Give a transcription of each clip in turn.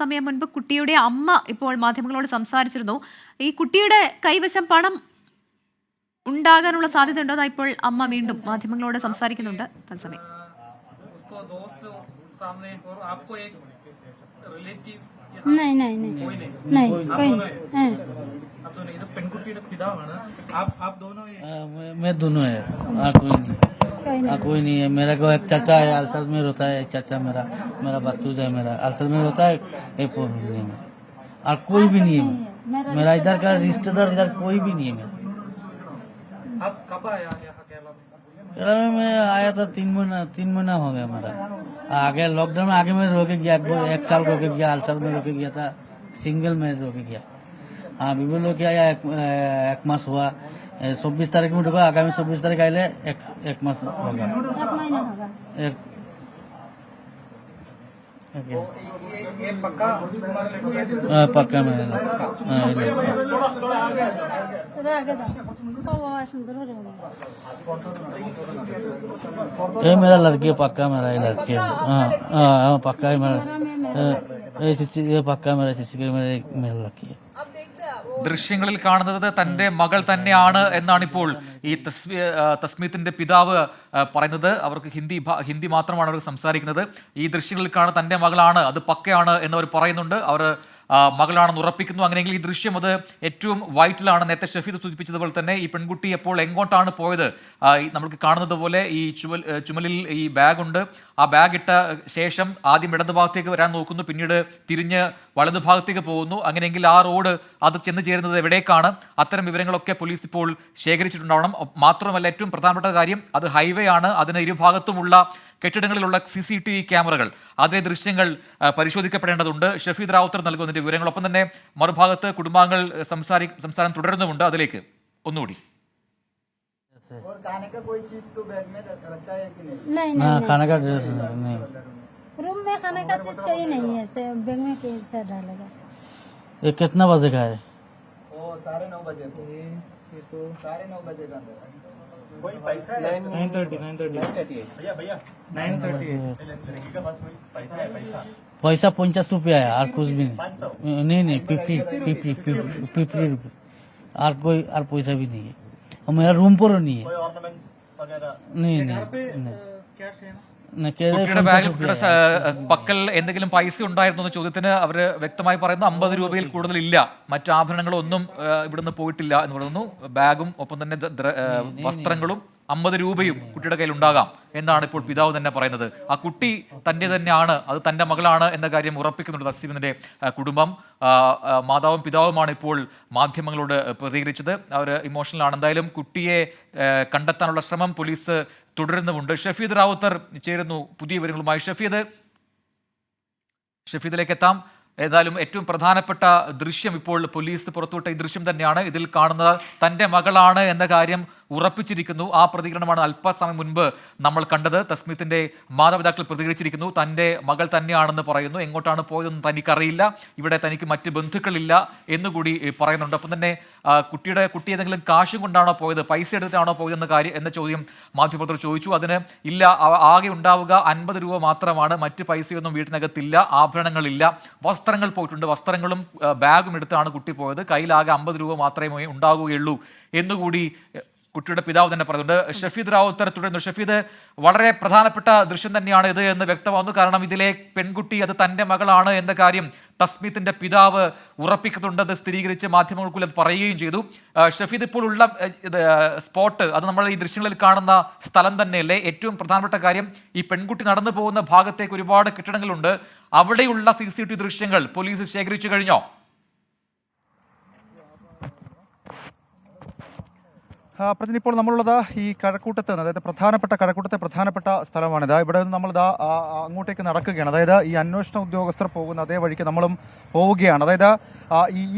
സമയം മുൻപ് കുട്ടിയുടെ അമ്മ ഇപ്പോൾ മാധ്യമങ്ങളോട് സംസാരിച്ചിരുന്നു. ഈ കുട്ടിയുടെ കൈവശം പണം ഉണ്ടാകാനുള്ള സാധ്യത ഉണ്ടോ? ഇപ്പോൾ അമ്മ വീണ്ടും മാധ്യമങ്ങളോട് സംസാരിക്കുന്നുണ്ട്. തത്സമയം नहीं नहीं नहीं नहीं कोई मैं दोनों है कोई नहीं है। मेरा को एक चाचा है अल्सर में रोता है, एक चाचा मेरा बच्चू है, मेरा अल्सर में रोता है, एक नहीं है और कोई भी नहीं है। मेरा इधर का रिश्तेदार इधर कोई भी नहीं है। आप कब आया केरला में मैं आया था 3 महीना हो गया मेरा। आगे लॉकडाउन में आगे मैं रोके गया, 1 साल रोके गया, अल्सर में रोके गया था, सिंगल में रोके गया। हाँ बीबी लोग आया 1 मास हुआ। 24 तारीख में ढुका, आगामी 24 तारीख आए 1 मास होगा, 1 महीना होगा। ये पक्का पक्का में ये मेरा लड़की है, पक्का मेरा ये लड़की है। हाँ पक्का है मेरा, ये पक्का मेरा मेरा लड़की है। ദൃശ്യങ്ങളിൽ കാണുന്നത് തന്റെ മകൾ തന്നെയാണ് എന്നാണ് ഇപ്പോൾ ഈ തസ്മീത്തിന്റെ പിതാവ് പറയുന്നത്. അവർക്ക് ഹിന്ദി മാത്രമാണ് അവർ സംസാരിക്കുന്നത്. ഈ ദൃശ്യങ്ങളിൽ കാണുന്ന തന്റെ മകളാണ്, അത് പക്കയാണ് എന്നവർ പറയുന്നുണ്ട്. അവർ മകളാണെന്ന് ഉറപ്പിക്കുന്നു. അങ്ങനെയെങ്കിൽ ഈ ദൃശ്യം അത് ഏറ്റവും വൈറ്റലാണ്. നേരത്തെ ഷഫീദ് സൂചിപ്പിച്ചതുപോലെ തന്നെ ഈ പെൺകുട്ടി എപ്പോൾ എങ്ങോട്ടാണ് പോയത്? നമുക്ക് കാണുന്നത് പോലെ ഈ ചുമലിൽ ഈ ബാഗുണ്ട്. ആ ബാഗ് ഇട്ട ശേഷം ആദ്യം ഇടതു ഭാഗത്തേക്ക് വരാൻ നോക്കുന്നു, പിന്നീട് തിരിഞ്ഞ് വലതു ഭാഗത്തേക്ക് പോകുന്നു. അങ്ങനെയെങ്കിൽ ആ റോഡ് അത് ചെന്ന് ചേരുന്നത് എവിടേക്കാണ്? അത്തരം വിവരങ്ങളൊക്കെ പോലീസ് ഇപ്പോൾ ശേഖരിച്ചിട്ടുണ്ടാവണം. മാത്രമല്ല ഏറ്റവും പ്രധാനപ്പെട്ട കാര്യം, അത് ഹൈവേ ആണ്. അതിന് ഇരുഭാഗത്തുമുള്ള കെട്ടിടങ്ങളിലുള്ള CCTV ക്യാമറകൾ, അതിലെ ദൃശ്യങ്ങൾ പരിശോധിക്കപ്പെടേണ്ടതുണ്ട്. ഷഫീദ് റാവുത്തർ നൽകുന്നതിന്റെ വിവരങ്ങളൊപ്പം തന്നെ മറുഭാഗത്ത് കുടുംബാംഗങ്ങൾ സംസാരം തുടരുന്നുമുണ്ട്. അതിലേക്ക് ഒന്നുകൂടി. और खाने का कोई चीज तो बैग में रखा है कि नहीं? नहीं हाँ नहीं खाने का ड्रेस नहीं, रूम में खाने का चीज कहीं नहीं है, तो बैग में कैसे डालेगा? ये कितना बजे का है? वो 9:30 बजे को। ये तो 9:30 बजे का कोई पैसा है? 9:30 भैया 9:30 का पास कोई पैसा है? पैसा 50 रुपया है और कुछ भी नहीं। नहीं 50 रुपये और कोई और पैसा भी नहीं है। और मेरा रूम पर नहीं है। कोई ऑर्नामेंट्स वगैरह नहीं കുട്ടിയുടെ ബാഗിൽ കുട്ടിയുടെ പക്കൽ എന്തെങ്കിലും പൈസ ഉണ്ടായിരുന്നു എന്ന ചോദ്യത്തിന് അവർ വ്യക്തമായി പറയുന്നു 50 രൂപയിൽ കൂടുതലില്ല. മറ്റു ആഭരണങ്ങളൊന്നും ഇവിടുന്ന് പോയിട്ടില്ല എന്ന് പറയുന്നു. ബാഗും ഒപ്പം തന്നെ വസ്ത്രങ്ങളും 50 രൂപയും കുട്ടിയുടെ കയ്യിൽ ഉണ്ടാകാം എന്നാണ് ഇപ്പോൾ പിതാവ് തന്നെ പറയുന്നത്. ആ കുട്ടി തൻ്റെ തന്നെയാണ്, അത് തൻ്റെ മകളാണ് എന്ന കാര്യം ഉറപ്പിക്കുന്നുണ്ട് തസ്മീമിന്റെ കുടുംബം. മാതാവും പിതാവുമാണ് ഇപ്പോൾ മാധ്യമങ്ങളോട് പ്രതികരിച്ചത്. അവർ ഇമോഷണൽ ആണ്. എന്തായാലും കുട്ടിയെ കണ്ടെത്താനുള്ള ശ്രമം പോലീസ് തുടരുന്നുമുണ്ട്. ഷഫീദ് റാവുത്തർ ചേരുന്നു പുതിയ വിവരങ്ങളുമായി. ഷഫീദിലേക്ക് എത്താം. ഏതായാലും ഏറ്റവും പ്രധാനപ്പെട്ട ദൃശ്യം ഇപ്പോൾ പോലീസ് പുറത്തുവിട്ട ഈ ദൃശ്യം തന്നെയാണ്. ഇതിൽ കാണുന്നത് തൻ്റെ മകളാണ് എന്ന കാര്യം ഉറപ്പിച്ചിരിക്കുന്നു. ആ പ്രതികരണമാണ് അല്പസമയം മുൻപ് നമ്മൾ കണ്ടത്. തസ്മീത്തിന്റെ മാതാപിതാക്കൾ പ്രതികരിച്ചിരിക്കുന്നു. തൻ്റെ മകൾ തന്നെയാണെന്ന് പറയുന്നു. എങ്ങോട്ടാണ് പോയതെന്ന് തനിക്കറിയില്ല, ഇവിടെ തനിക്ക് മറ്റ് ബന്ധുക്കളില്ല എന്നുകൂടി പറയുന്നുണ്ട്. അപ്പം തന്നെ കുട്ടി ഏതെങ്കിലും കാശും കൊണ്ടാണോ പോയത്, പൈസ എടുത്തിട്ടാണോ എന്ന ചോദ്യം മാധ്യമപ്രവർത്തകർ ചോദിച്ചു. അതിന് ഇല്ല, ആകെ ഉണ്ടാവുക 50 രൂപ മാത്രമാണ്, മറ്റ് പൈസയൊന്നും വീട്ടിനകത്തില്ല, ആഭരണങ്ങളില്ല, വസ്ത്രങ്ങൾ പോയിട്ടുണ്ട്, വസ്ത്രങ്ങളും ബാഗും എടുത്താണ് കുട്ടി പോയത്, കയ്യിലാകെ 50 രൂപ മാത്രമേ ഉണ്ടാവുകയുള്ളൂ എന്നുകൂടി കുട്ടിയുടെ പിതാവ് തന്നെ പറയുന്നുണ്ട്. ഷഫീദ് റാവുത്തർ തുടരുന്നു. ഷഫീദ്, വളരെ പ്രധാനപ്പെട്ട ദൃശ്യം തന്നെയാണ് ഇത് എന്ന് വ്യക്തമാകുന്നു. കാരണം ഇതിലെ പെൺകുട്ടി അത് തൻ്റെ മകളാണ് എന്ന കാര്യം തസ്മീത്തിന്റെ പിതാവ് ഉറപ്പിക്കുന്നുണ്ട്. അത് സ്ഥിരീകരിച്ച് മാധ്യമങ്ങൾക്കുള്ളിൽ അത് പറയുകയും ചെയ്തു. ഷഫീദ്, ഇപ്പോൾ ഉള്ള സ്പോട്ട് അത് നമ്മൾ ഈ ദൃശ്യങ്ങളിൽ കാണുന്ന സ്ഥലം തന്നെയല്ലേ? ഏറ്റവും പ്രധാനപ്പെട്ട കാര്യം, ഈ പെൺകുട്ടി നടന്നു പോകുന്ന ഭാഗത്തേക്ക് ഒരുപാട് കെട്ടിടങ്ങളുണ്ട്. അവിടെയുള്ള CCTV ദൃശ്യങ്ങൾ പോലീസ് ശേഖരിച്ചു കഴിഞ്ഞോ? പ്രതി ഇപ്പോൾ നമ്മളുള്ളത് ഈ കഴക്കൂട്ടത്ത്, അതായത് പ്രധാനപ്പെട്ട സ്ഥലമാണിത്. ഇവിടെ നിന്ന് നമ്മളിതാ അങ്ങോട്ടേക്ക് നടക്കുകയാണ്. അതായത് ഈ അന്വേഷണ ഉദ്യോഗസ്ഥർ പോകുന്ന അതേ വഴിക്ക് നമ്മളും പോവുകയാണ്. അതായത്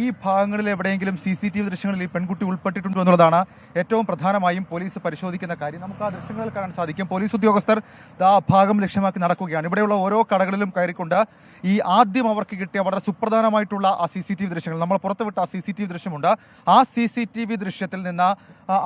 ഈ ഭാഗങ്ങളിൽ എവിടെയെങ്കിലും CCTV ദൃശ്യങ്ങളിൽ ഈ പെൺകുട്ടി ഉൾപ്പെട്ടിട്ടുണ്ടോ എന്നുള്ളതാണ് ഏറ്റവും പ്രധാനമായും പോലീസ് പരിശോധിക്കുന്ന കാര്യം. നമുക്ക് ആ ദൃശ്യങ്ങളിൽ കാണാൻ സാധിക്കും. പോലീസ് ഉദ്യോഗസ്ഥർ ആ ഭാഗം ലക്ഷ്യമാക്കി നടക്കുകയാണ്. ഇവിടെയുള്ള ഓരോ കടകളിലും കയറിക്കൊണ്ട് ഈ ആദ്യം അവർക്ക് കിട്ടിയ വളരെ സുപ്രധാനമായിട്ടുള്ള ആ CCTV ദൃശ്യങ്ങൾ, നമ്മൾ പുറത്തുവിട്ട ആ CCTV ദൃശ്യമുണ്ട്. ആ CCTV ദൃശ്യത്തിൽ നിന്ന്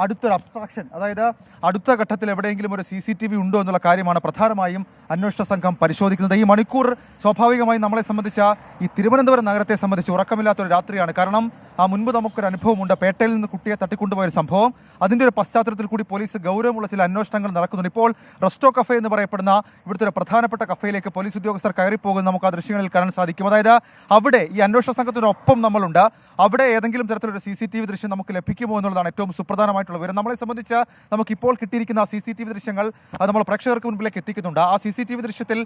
അടുത്തൊരു അബ്സ്ട്രാക്ഷൻ, അതായത് അടുത്ത ഘട്ടത്തിൽ എവിടെയെങ്കിലും ഒരു CCTV ഉണ്ടോ എന്നുള്ള കാര്യമാണ് പ്രധാനമായും അന്വേഷണ സംഘം പരിശോധിക്കുന്നത്. ഈ മണിക്കൂർ സ്വാഭാവികമായും നമ്മളെ സംബന്ധിച്ച ഈ തിരുവനന്തപുരം നഗരത്തെ സംബന്ധിച്ച് ഉറക്കമില്ലാത്തൊരു രാത്രിയാണ്. കാരണം മുൻപ് നമുക്കൊരു അനുഭവമുണ്ട്, പേട്ടയിൽ നിന്ന് കുട്ടിയെ തട്ടിക്കൊണ്ടുപോയ ഒരു സംഭവം. അതിൻ്റെ ഒരു പശ്ചാത്തലത്തിൽ കൂടി പോലീസ് ഗൗരവമുള്ള ചില അന്വേഷണങ്ങൾ നടക്കുന്നുണ്ട്. ഇപ്പോൾ റെസ്റ്റോ കഫേ എന്ന് പറയപ്പെടുന്ന ഇവിടുത്തെ ഒരു പ്രധാനപ്പെട്ട കഫേയിലേക്ക് പോലീസ് ഉദ്യോഗസ്ഥർ കയറിപ്പോകുന്നത് നമുക്ക് ആ ദൃശ്യങ്ങളിൽ കാണാൻ സാധിക്കും. അതായത് അവിടെ ഈ അന്വേഷണ സംഘത്തിനൊപ്പം നമ്മളുണ്ട്. അവിടെ ഏതെങ്കിലും തരത്തിലൊരു CCTV ദൃശ്യം നമുക്ക് ലഭിക്കുമോ എന്നുള്ളതാണ് ഏറ്റവും സുപ്രധാനമായിട്ടുള്ള വിവരം. നമ്മളെ സംബന്ധിച്ച് നമുക്കിപ്പോൾ കിട്ടിയിരിക്കുന്ന CCTV ദൃശ്യങ്ങൾ അത് നമ്മൾ പ്രേക്ഷകർക്ക് മുൻപിലേക്ക് എത്തിക്കുന്നുണ്ട്. ആ CCTV ദൃശ്യത്തിൽ